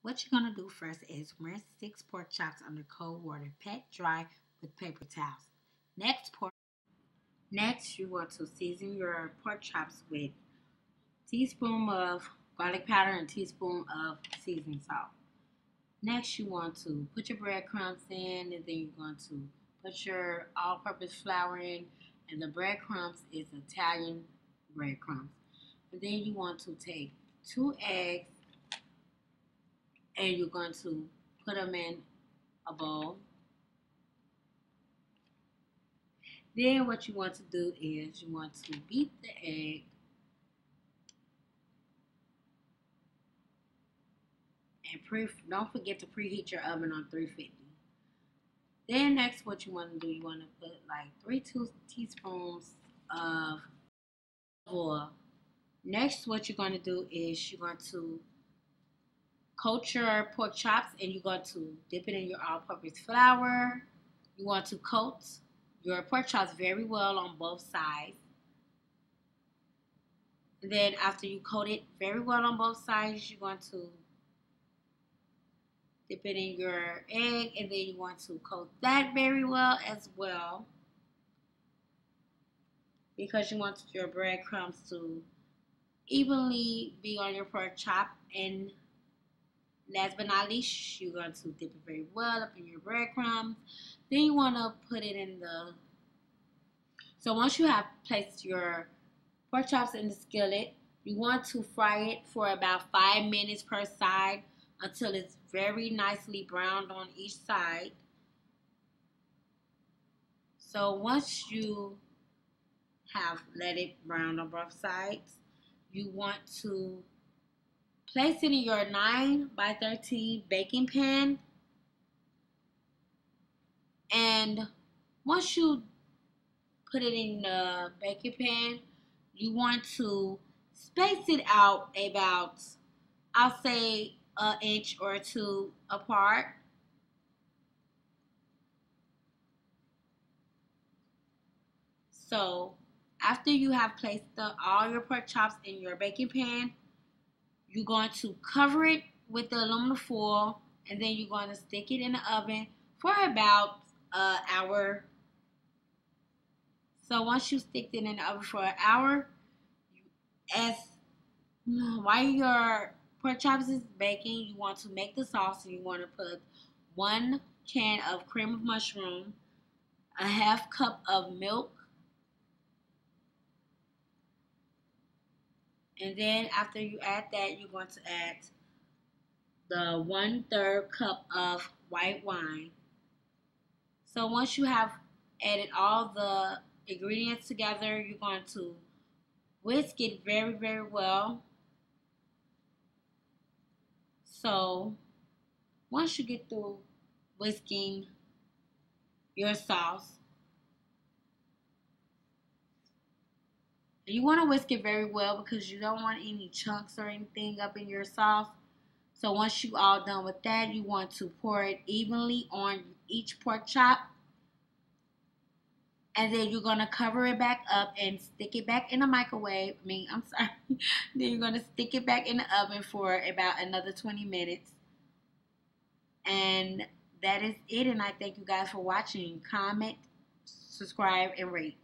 What you're going to do first is rinse 6 pork chops under cold water, pat dry with paper towels. Next, you want to season your pork chops with teaspoon of garlic powder and teaspoon of seasoning salt. Next, you want to put your breadcrumbs in, and then you're going to put your all-purpose flour in, and the breadcrumbs is Italian breadcrumbs. And then you want to take 2 eggs, and you're going to put them in a bowl. Then what you want to do is you want to beat the egg and don't forget to preheat your oven on 350. Then next what you want to do, you want to put like 3 teaspoons of oil. Next what you're going to do is you're going to coat your pork chops and you're going to dip it in your all-purpose flour. You want to coat your pork chops very well on both sides. And then after you coat it very well on both sides, you're going to dip it in your egg, and then you want to coat that very well as well, because you want your breadcrumbs to evenly be on your pork chop. And last but not least, you're going to dip it very well up in your breadcrumbs. Then you want to put it in the... So once you have placed your pork chops in the skillet, you want to fry it for about 5 minutes per side until it's very nicely browned on each side. So once you have let it brown on both sides, you want to place it in your 9 by 13 baking pan. And once you put it in the baking pan, you want to space it out about, I'll say, an inch or 2 apart. So after you have placed all your pork chops in your baking pan, you're going to cover it with the aluminum foil, and then you're going to stick it in the oven for about an hour. So once you stick it in the oven for an hour, while your pork chops is baking, you want to make the sauce, and you want to put 1 can of cream of mushroom, a half cup of milk, and then after you add that, you're going to add the 1/3 cup of white wine. So once you have added all the ingredients together, you're going to whisk it very, very well. So once you get through whisking your sauce, you want to whisk it very well because you don't want any chunks or anything up in your sauce. So once you all done with that, you want to pour it evenly on each pork chop. And then you're going to cover it back up and stick it back in the microwave. Then you're going to stick it back in the oven for about another 20 minutes. And that is it. And I thank you guys for watching. Comment, subscribe, and rate.